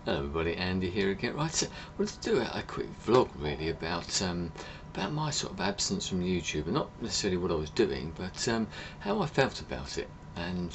Hello everybody, Andy here again. Right, so I wanted to do a quick vlog really about my sort of absence from YouTube, and not necessarily what I was doing, but how I felt about it, and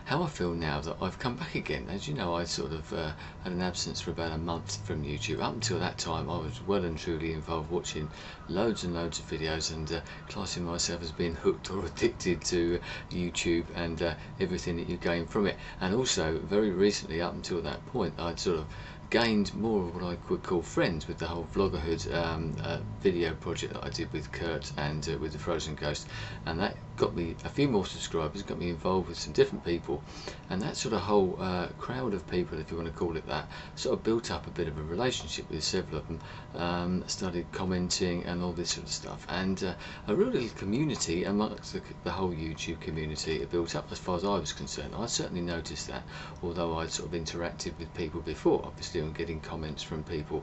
how I feel now that I've come back again. As you know, I sort of had an absence for about a month from YouTube. Up until that time, I was well and truly involved, watching loads and loads of videos, and classing myself as being hooked or addicted to YouTube and everything that you gain from it. And also, very recently, up until that point, I'd sort of gained more of what I would call friends with the whole vloggerhood video project that I did with Kurt and with the Frozen Ghost, and that got me a few more subscribers, got me involved with some different people, and that sort of whole crowd of people, if you want to call it that, sort of built up a bit of a relationship with several of them, started commenting and all this sort of stuff, and a real little community amongst the whole YouTube community built up as far as I was concerned. I certainly noticed that, although I'd sort of interacted with people before, obviously, and getting comments from people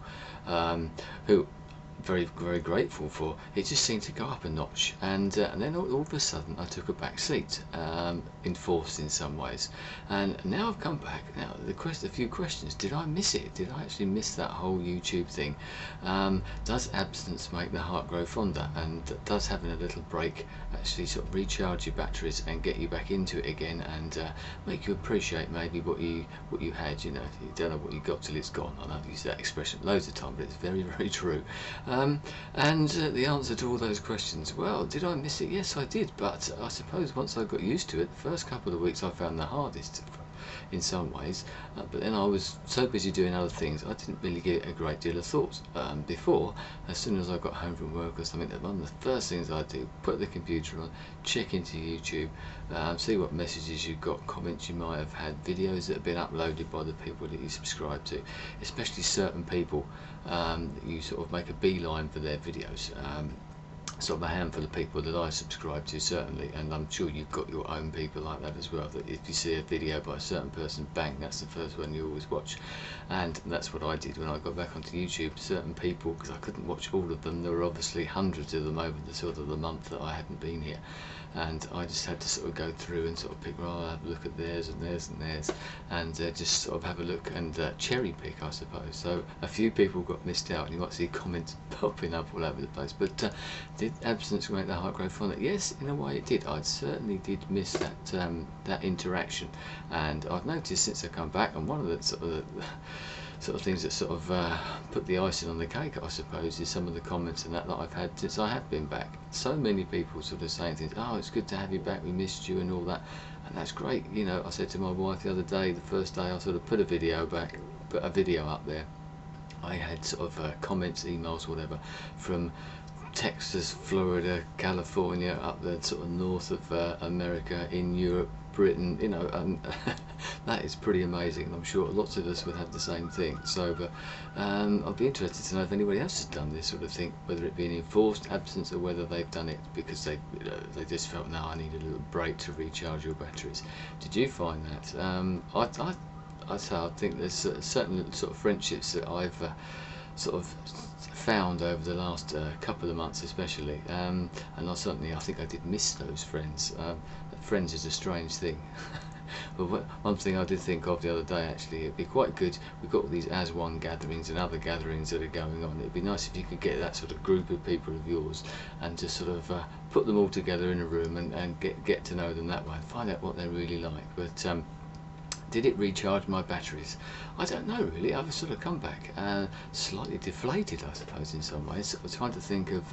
who very grateful for. It just seemed to go up a notch, and then all of a sudden I took a back seat, enforced in some ways, and now I've come back. Now a few questions: did I miss it? Did I actually miss that whole YouTube thing? Does absence make the heart grow fonder, and does having a little break actually sort of recharge your batteries and get you back into it again, and make you appreciate maybe what you had? You know, you don't know what you got till it's gone. I know I've used that expression loads of times, but it's very true. The answer to all those questions, well, did I miss it? Yes, I did, but I suppose once I got used to it, the first couple of weeks I found the hardest in some ways, but then I was so busy doing other things, I didn't really give it a great deal of thought. Before, as soon as I got home from work or something, one of the first things I do, put the computer on, check into YouTube, see what messages you got, comments you might have had, videos that have been uploaded by the people that you subscribe to, especially certain people that you sort of make a beeline for their videos. Sort of a handful of people that I subscribe to, certainly, and I'm sure you've got your own people like that as well, that if you see a video by a certain person, bang, that's the first one you always watch. And that's what I did when I got back onto YouTube. Certain people, because I couldn't watch all of them, there were obviously hundreds of them over the sort of the month that I hadn't been here, and I just had to sort of go through and sort of pick, I'll have a look at theirs and theirs and theirs, and just sort of have a look and cherry pick, I suppose. So a few people got missed out, and you might see comments popping up all over the place. But did absence make the heart grow fonder? Yes, in a way it did. I certainly did miss that that interaction, and I've noticed since I come back, and one of the sort of things that sort of put the icing on the cake, I suppose, is some of the comments and that I've had since I have been back. So many people sort of saying things, oh, it's good to have you back, we missed you and all that, and that's great. You know, I said to my wife the other day, the first day I sort of put a video up there, I had sort of comments, emails, whatever, from Texas, Florida, California, up the sort of north of America, in Europe, Britain, you know, that is pretty amazing. I'm sure lots of us would have the same thing. So, but I'd be interested to know if anybody else has done this sort of thing, whether it be an enforced absence or whether they've done it because they just felt, no, I need a little break to recharge your batteries. Did you find that? I think there's certain sort of friendships that I've sort of found over the last couple of months especially, and I think I did miss those friends. Friends is a strange thing. But one thing I did think of the other day, actually, it'd be quite good, we've got all these as one gatherings and other gatherings that are going on, it'd be nice if you could get that sort of group of people of yours and just sort of put them all together in a room and get to know them that way and find out what they're really like. But did it recharge my batteries? I don't know really. I've sort of come back slightly deflated, I suppose, in some ways. I was trying to think of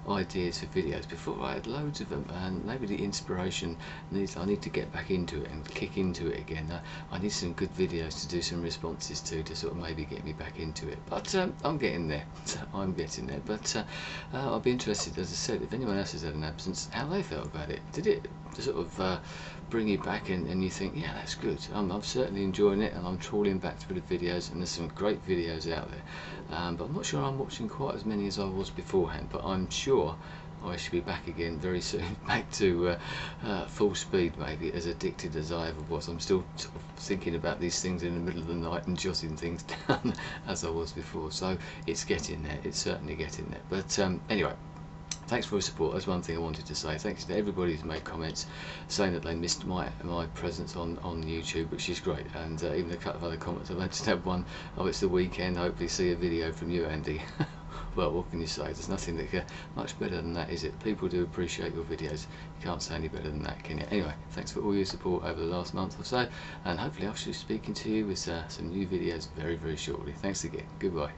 ideas for videos. Before I had loads of them, and maybe the inspiration I need to get back into it and kick into it again. I need some good videos to do some responses to sort of maybe get me back into it. But I'm getting there. I'm getting there. But I'll be interested, as I said, if anyone else has had an absence, how they felt about it. Did it sort of bring you back and you think, yeah, that's good. I'm certainly enjoying it, and I'm trawling back through the videos, and there's some great videos out there, but I'm not sure I'm watching quite as many as I was beforehand, but I'm sure I should be back again very soon, back to full speed, maybe as addicted as I ever was. I'm still sort of thinking about these things in the middle of the night and jotting things down as I was before, so it's getting there, it's certainly getting there. But anyway, thanks for your support. That's one thing I wanted to say. Thanks to everybody who's made comments saying that they missed my presence on YouTube, which is great, and even a couple of other comments. I just had one, oh, it's the weekend, hopefully see a video from you, Andy. Well, what can you say? There's nothing that much better than that, is it? People do appreciate your videos. You can't say any better than that, can you? Anyway, thanks for all your support over the last month or so, and hopefully I shall be speaking to you with some new videos very, very shortly. Thanks again. Goodbye.